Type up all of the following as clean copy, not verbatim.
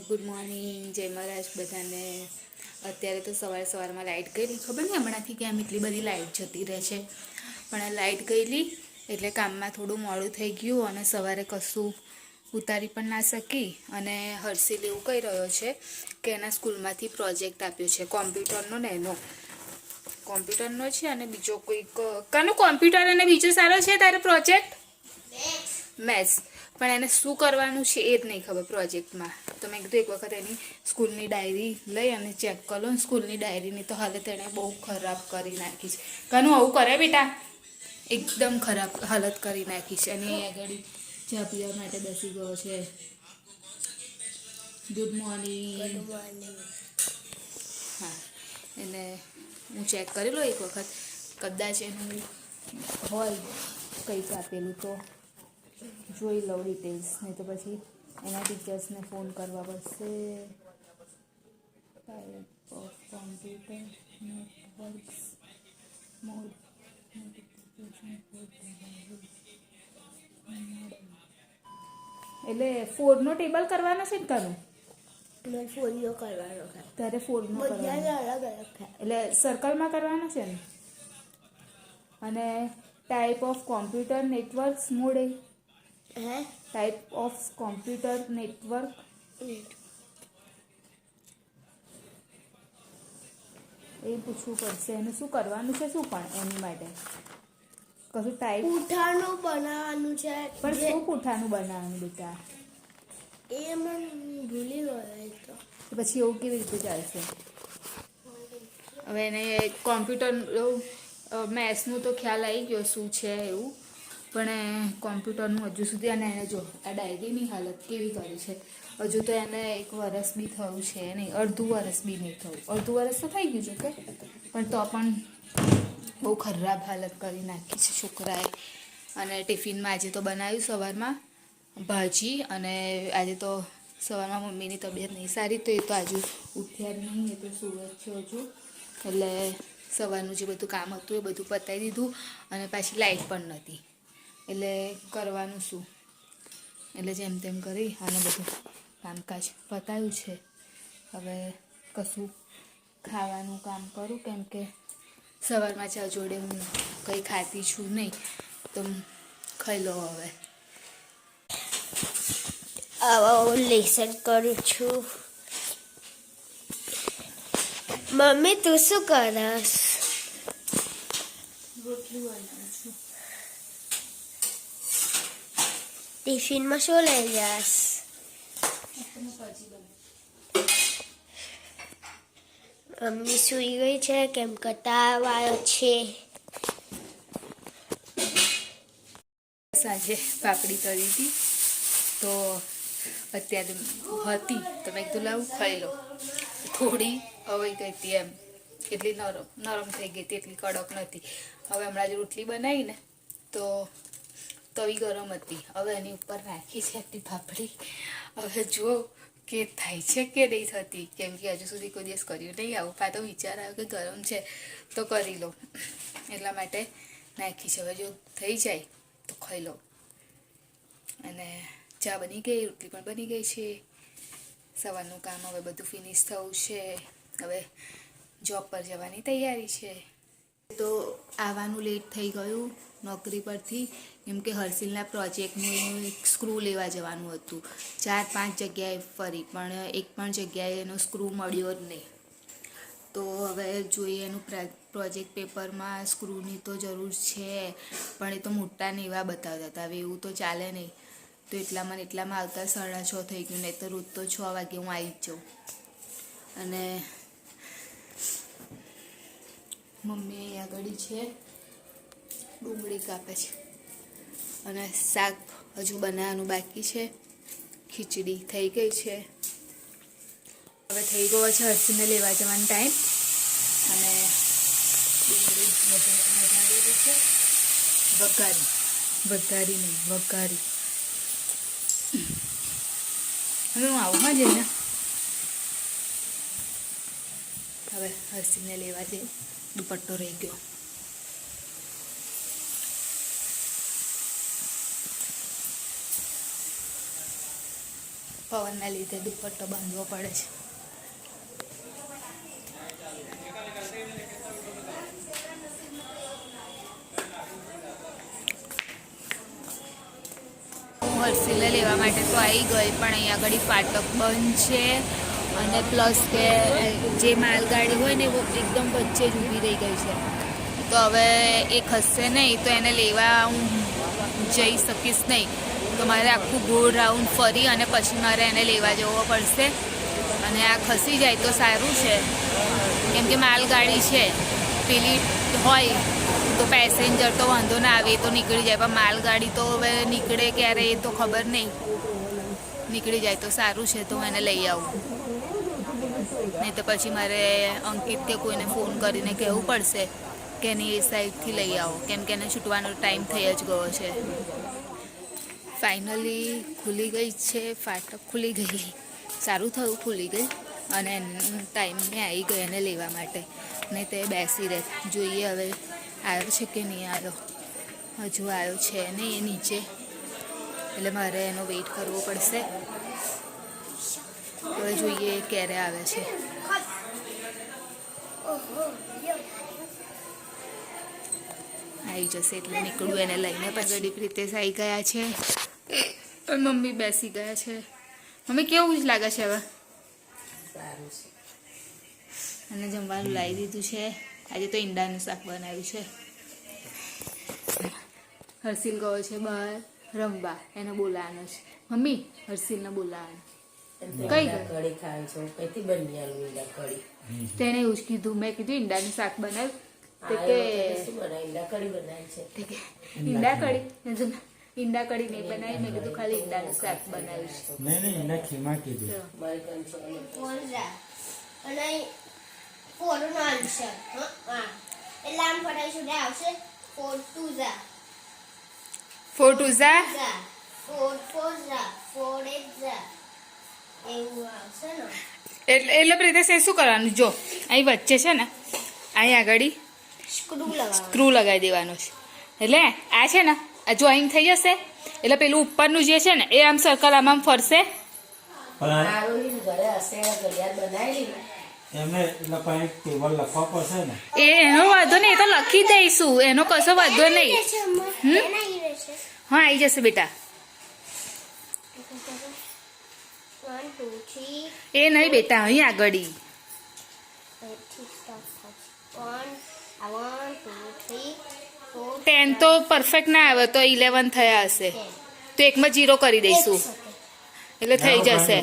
Good morning, જય મહારાજ બધાને. અત્યારે તો સવારમાં લાઇટ ગયેલી, ખબર નહીં હમણાંથી કેમ એટલી બધી લાઇટ જતી રહે છે. પણ આ લાઇટ ગયેલી એટલે કામમાં થોડું મોડું થઈ ગયું અને સવારે કશું ઉતારી પણ ના શકી. અને હર્ષિલ એવું કહી રહ્યો છે કે એના સ્કૂલમાંથી પ્રોજેક્ટ આપ્યો છે કોમ્પ્યુટરનો ને એનો કોમ્પ્યુટરનો છે અને બીજો કોઈક કાનો કોમ્પ્યુટર અને બીજો સારો છે તારો પ્રોજેક્ટ મેથ્સ. પણ એને શું કરવાનું છે એ જ નહીં ખબર પ્રોજેક્ટમાં. તો મેં કીધું એક વખત એની સ્કૂલની ડાયરી લઈ અને ચેક કરો. સ્કૂલની ડાયરીની તો હાલત એણે બહુ ખરાબ કરી નાખી છે. કાનું આવું કરે બેટા? એકદમ ખરાબ હાલત કરી નાખી છે. અને આગળ ચા પીવા માટે બેસી ગયો છે. Good morning. હા, એને હું ચેક કરી લો એક વખત, કદાચ એનું હોય કંઈક આપેલું તો જોઈ લઉં ડિટેલ્સ, નહીં તો પછી એના ટીચર્સને ફોન કરવા પડશે. Type of computer networks mode એટલે 4 નો ટેબલ કરવાનો છે ને તારું? ફોરીઓ કરવાનો છે. તારે 4 નો બધાને અલગ અલગ થાય. એટલે સર્કલમાં કરવાનો છે ને. અને ટાઈપ ઓફ કોમ્પ્યુટર નેટવર્ક્સ મોડે ટાઈપ ઓફ કોમ્પ્યુટર નેટવર્ક એ પૂછવું પડશે. એને શું કરવાનું છે? શું પણ એની માટે કશું ટાઈપ પૂઠાનું બનાવવાનું છે. પણ શું પૂઠાનું બનાવવાનું બેટા? એ મને ભૂલી ગયો તો પછી એવું કેવી રીતે ચાલશે? હવે એને કોમ્પ્યુટર મેથ્સનું તો ખ્યાલ આવી ગયો શું છે એવું, પણ કોમ્પ્યુટરનું હજુ સુધી. અને એને જો આ ડાયરીની હાલત કેવી કરી છે. હજુ તો એને 1 વર્ષ બી થયું છે નહીં, અડધું વર્ષ બી નહીં થયું. અડધું વર્ષ તો થઈ ગયું છે કે, પણ તો પણ બહુ ખરાબ હાલત કરી નાખી છે છોકરાએ. અને ટિફિનમાં આજે તો બનાવ્યું સવારમાં ભાજી. અને આજે તો સવારમાં મમ્મીની તબિયત નહીં સારી, તો એ તો આજે ઉઠ્યા જ નહીં, એ તો સુરત છે હજુ. એટલે સવારનું જે બધું કામ હતું એ બધું પતાવી દીધું. અને પાછી લાઇટ પણ નહોતી, એટલે કરવાનું શું? એટલે જેમ તેમ કરી અને બધું કામકાજ પતાવ્યું છે. હવે કશું ખાવાનું કામ કરું, કેમ કે સવારમાં ચા જોડે હું કંઈ ખાતી છું નહીં, તો ખાઈ લો. હવે હું લેસન કરું છું. મમ્મી તું શું કરસ? રોટલી બનાવું છું. ટિફિનમાં શું લઈ જાસ? મમ્મી સૂઈ ગઈ છે કેમ કે તાવ આવ્યો છે. સાંજે પાપડી તળી હતી તો અત્યારે હતી, તો મેં કીધું લાવું ખાઈ લો. થોડી હવાઈ ગઈ હતી એમ, એટલી નરમ થઈ ગઈ હતી, એટલી કડક નથી. હવે હમણાં જ રોટલી બનાવી ને તો તવી ગરમ હતી, હવે એની ઉપર રાખી છે એટલી પાપડી. હવે જો કે થાય છે કે નહીં થતી, કેમ કે હજુ સુધી કોઈ દિવસ કર્યું નહીં આવું. પા તો વિચાર આવ્યો કે ગરમ છે તો કરી લો, એટલા માટે નાખી છે. હવે જો થઈ જાય તો ખાઈ લો. અને ચા બની ગઈ, રોટલી પણ બની ગઈ છે. સવારનું કામ હવે બધું ફિનિશ થયું છે. હવે જોબ પર જવાની તૈયારી છે. તો આવવાનું લેટ થઈ ગયું નોકરી પરથી, કેમ કે હર્ષિલના પ્રોજેક્ટનું એક સ્ક્રૂ લેવા જવાનું હતું. 4-5 જગ્યાએ ફરી, પણ એક પણ જગ્યાએ એનો સ્ક્રૂ મળ્યો જ નહીં. તો હવે જોઈએ, એનું પ્રોજેક્ટ પેપરમાં સ્ક્રૂની તો જરૂર છે, પણ એ તો મોટા ને એવા બતાવતા હતા. હવે એવું તો ચાલે નહીં. તો એટલામાં આવતા 6:30 થઈ ગયું, નહીં તો રોજ તો 6 વાગે હું આવી જ જાઉં. અને મમ્મી અહીં આગળ છે, ડુંગળી કાપે છે. અને શાક હજુ બનાવવાનું બાકી છે. ખીચડી થઈ ગઈ છે. હવે થઈ ગયો છે હર્ષિલને લેવા જવાનો ટાઈમ. અને ડુંગળી વઘારેલી છે, વઘારી. હવે હું આવું હા જઈને. હવે હર્ષિલને લેવા જઈ, દુપટ્ટો રહી ગયો. પવનના લીધે દુપટ્ટો બાંધવો પડે છે. હું હર્ષિલને લેવા માટે તો આવી ગઈ, પણ અહીંયા આગળ ફાટક બંધ છે અને પ્લસ કે જે માલગાડી હોય ને એ એકદમ વચ્ચે જ ઊભી રહી ગઈ છે. તો હવે એ ખસશે નહીં તો એને લેવા હું જઈ શકીશ નહીં. તો મારે આખું ગોળ રાઉન્ડ ફરી અને પછી મારે એને લેવા જવો પડશે. અને આ ખસી જાય તો સારું છે, કેમ કે માલગાડી છે. પેલી હોય તો પેસેન્જર તો વાંધો ના આવે, એ તો નીકળી જાય, પણ માલગાડી તો હવે નીકળે ક્યારે એ તો ખબર નહીં. નીકળી જાય તો સારું છે, તો હું એને લઈ આવું. નહીં તો પછી મારે અંકિત કે કોઈને ફોન કરીને કહેવું પડશે કે એની એ સાઈડથી લઈ આવો, કેમ કે એને છૂટવાનો ટાઈમ થઈ જ ગયો છે. ફાઇનલી ખુલી ગઈ છે, ફાટક ખુલી ગઈ. સારું થયું ખુલી ગઈ અને ટાઈમે આવી ગઈ એને લેવા માટે. નહીં તે બેસી રહે. જોઈએ હવે આવ્યો છે કે નહીં આવ્યો. હજુ આવ્યો છે નહીં એ નીચે, એટલે મારે એનો વેઇટ કરવો પડશે. હવે જોઈએ ક્યારે આવે છે. આવી જશે એટલે નીકળું એને લઈને. પછી ગરીબ રીતે આવી ગયા છે, મમ્મી બેસી ગયા છે. મમ્મી કેવું જ લાગે છે હવે? અને જમવાનું લાવી દીધું છે. આજે તો ઈંડાનું શાક બનાવ્યું છે. હર્ષિલ ગયો છે બહાર રમવા, એને બોલાવાનો છે. મમ્મી હર્ષિલને બોલાવાનો. કઈ તેને એવું જ કીધું. મેં કીધું ઈંડાનું શાક બનાવ્યું ઈંડા કઢી નહીં બનાવી. મેં કીધું ખાલી ઈંડાનું શાક બનાવ્યું છે. એટલે પ્રિતેશ શું કરવાનું? જો અહીં વચ્ચે છે ને, અહીં આગળ સ્ક્રૂ લગાવી દેવાનો છે. એટલે આ છે ને, આ જોઈન થઈ જશે એટલે પેલું ઉપરનું જે છે ને એ આમ સર્કલ આમ ફરશે. એનો વાંધો નહીં, એ તો લખી દઈશું, એનો કશો વાંધો નહીં. હા આવી જશે બેટા. એ નહીં બેટા, અહીં આગળ ટેન તો પરફેક્ટ ના આવે તો 11 થયા હશે, તો એકમાં 0 કરી દઈશું એટલે થઈ જશે.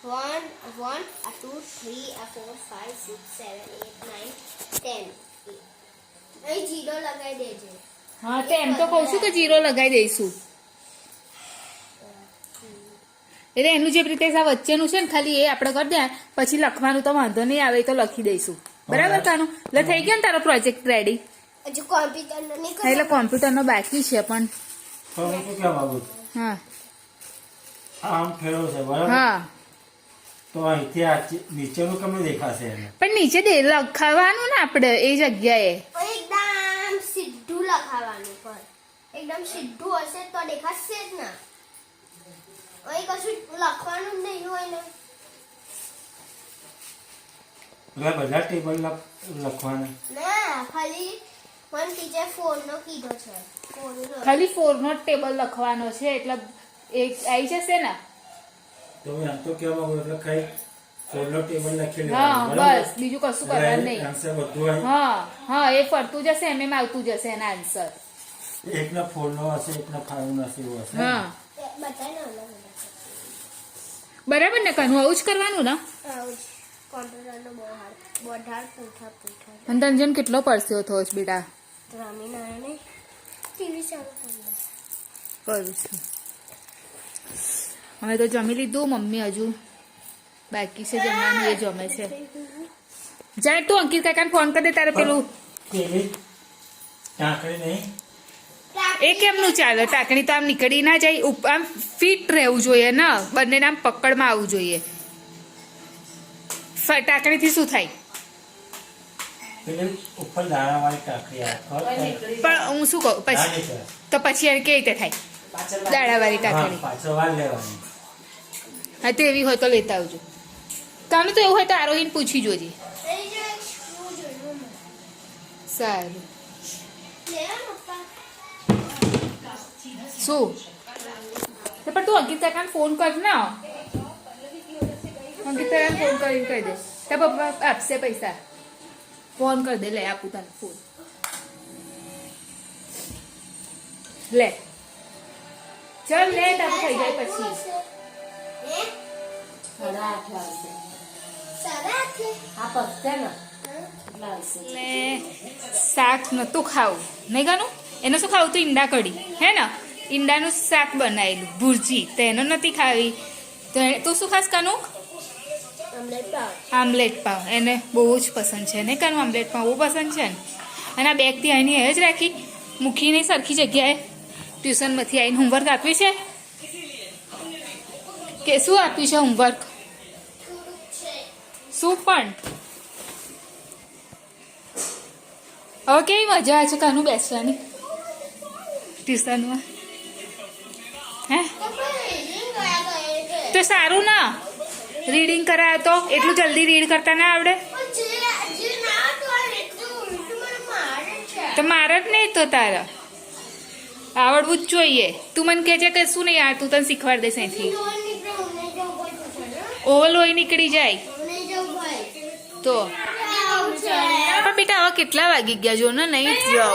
1 2 3 4 5 6 7 8 9 10 અહીં 0 લગાવી દેજે. હા તો એમ તો કહું છું કે 0 લગાવી દઈશું. એટલે એનું જે રીતે આ વચ્ચેનું છે ને ખાલી એ આપણે કરી દે, પછી લખવાનું તો વાંધો નહીં આવે, તો લખી દઈશું. બરાબર કાનું? એટલે થઈ ગયો ને તારો પ્રોજેક્ટ રેડી? હજુ કોમ્પ્યુટરનો નહીં કર્યો. એટલે કોમ્પ્યુટરનો બાકી છે પણ હા આમ ફેરવો છે બરાબર. હા તો અહીંથી નીચેનું કેમ દેખાશે? પણ નીચે લખાવાનું ને આપણે એ જગ્યાએ એકદમ સીધું લખાવાનું. પર એકદમ સીધું હશે તો દેખાશે જ ના. અહીં કશું લખવાનું જ નહીં હોય ને. બધા ટેબલ લખવાના ના, ખાલી મને ટીચર 4 નો કીધો છે. ખાલી 4 નો ટેબલ લખવાનો છે એટલે એક આવી જશે ને. તો એમ તો કેવા હોય એટલે કઈ 4 નો ટેબલ લખી લેવાનું. હા બસ, બીજું કશું કરવાનું નહીં. આન્સર બધું હા હા એ ફરતું જશે, એમ આવતું જશે એના આન્સર. એકના 4 નો હશે, એકના 5 નો હશે, એવું હશે. હા બધાને અલગ અલગ. બરાબર ને કાનું? આવું જ કરવાનું ને. આવું જ. કોમ્પ્યુટરનો બોધાર પૂઠા. અને તને જેમ કેટલો પરસ્યો થયો છે બેટા? રમીને ટીવી ચાલુ કરી કરું છું. હવે તો જમી લીધું. મમ્મી હજુ બાકી છે જમવાનું, એ જમે છે. જાય તું અંકિત કાકાને ફોન કરી દે તારે પેલું. ટાંકણી નહીં એ કેમનું ચાલે? ટાંકણી તો આમ નીકળી ના જાય, આમ ફિટ રહેવું જોઈએ ને, બંનેને આમ પકડમાં આવવું જોઈએ. ટાંકણીથી શું થાય? ઉપર દાણાવાળી ટાંકણી આવે પણ હું શું કહું પછી, તો પછી એને કેવી રીતે થાય દાડાવાળી ટાંકણી? પાછળ વાર લેવાની. હા તો એવી હોય તો લેતા આવજો. તને તો એવું હોય તો આરોહીને પૂછી જોજે. એની જો એક સ્ક્રૂ જોયું મને. સારું. લે આ પપ્પા. શું તો પણ તું અંકિતાને ફોન કર ને. અંકિતાને ફોન કરીને કહી દે તારા પપ્પા આપશે પૈસા. ફોન કરી દે. લે આપું તને ફોન. લે ચલ લે તારું થઈ જાય પછી. હે? 8:30 વાગશે. સારા છે. આ પગતે ને એટલા હશે. લે શાક નતું ખાવું નહીં ગાનું. એને શું ખાવું તું? ઈંડા કઢી હે ને. ઈંડાનું શાક બનાવેલું ભુરજી તો એનો નથી ખાવી. તો તું શું ખાસ કાનું? અમને પાવ. આમલેટ પાવ એને બહુ જ પસંદ છે ને કાનું. આમલેટ પાવ બહુ પસંદ છે ને. અને આ બેગથી આવીને એ જ રાખી મૂકીને સરખી જગ્યાએ ટ્યુશનમાંથી આવીને હોમવર્ક આપ્યું છે કે શું આપ્યું છે હોમવર્ક? શું પણ હવે કેવી મજા આવે છે કાનું બેસવાની ટ્યુશનમાં? હે તો સારું ના રીડિંગ કરાવે તો એટલું જલ્દી રીડ કરતા ના આવડે તો મારે જ નહીં તો તારે આવડવું જ જોઈએ. તું મને કહે છે કે શું નહીં આ તું તને શીખવાડ દઈશ અહીંથી. ઓવલ હોય નીકળી જાય તો પણ બેટા હવે કેટલા વાગી ગયા જો ને નહીં જ જાવ.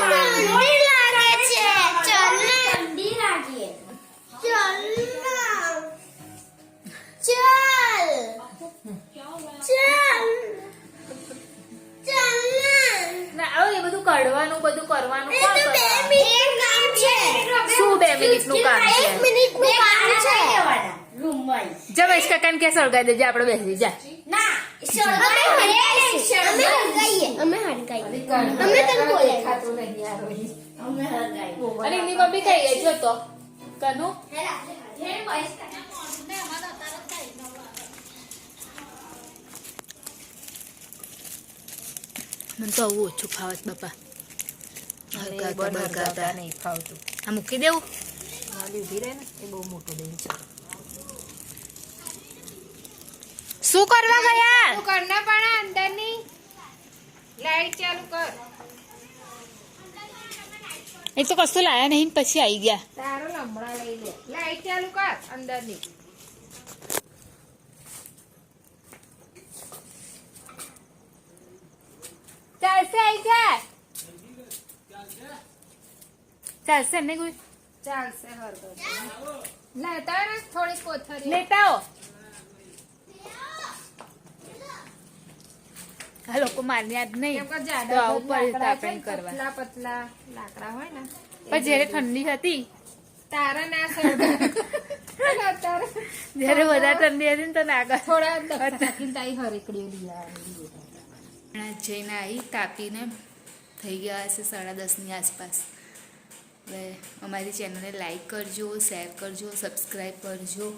ના હવે એ બધું કાઢવાનું બધું કરવાનું કોણ કરે? શું 2 મિનિટનું કામ છે? જા મહેશ કાકાને ક્યાં સળગાઈ દેજે આપણે બેસી જા. ખાતું નહીં આરોહી. અમે હરગાઈ. અને એની મમ્મી કઈ ગઈ જો તો કનુ મને તો આવું ઓછું ખાવત બાપા. બગાતા નહીં ખાવતું. આ મૂકી દેવું. મારી ઊભી રહે ને એ બહુ મોટું દહીં છે. શું કરવા ગયા? કરના પણ અંદરની લાઈટ ચાલુ કર. એ તો કશું લાયા નહીં ને પછી આવી ગયા. તારો લમડા લઈ લે. લાઈટ ચાલુ કર અંદરની. ચાલશે આવી જા. ચાલશે ને કોઈ ચાલશે હરગર. લેતા ને થોડી કોથળી. લેતા આવો. આ લોકો મારની યાદ નહીં કેમ કે તો જાડા આવું પડે તો લાકડા આપણે છે ને, કરવા. પતલા પતલા લાકડા હોય ને પણ જયારે ઠંડી હતી તારા ના સળગાય. તારે જયારે વધારે ઠંડી હતી ને તો ના કર. થોડા દક્ષાથી તારી હરીકડીઓ લઈ આવી. જઈને આવી તાપીને થઈ ગયા હશે 10:30ની આસપાસ. હવે અમારી ચેનલને લાઈક કરજો, શેર કરજો, સબસ્ક્રાઈબ કરજો.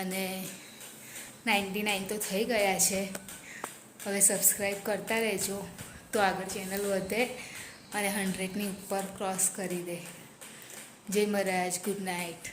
અને 99 તો થઈ ગયા છે. હવે સબસ્ક્રાઈબ કરતા રહેજો તો આગળ ચેનલ વધે અને 100ની ઉપર ક્રોસ કરી દે. જય મહારાજ. Good night.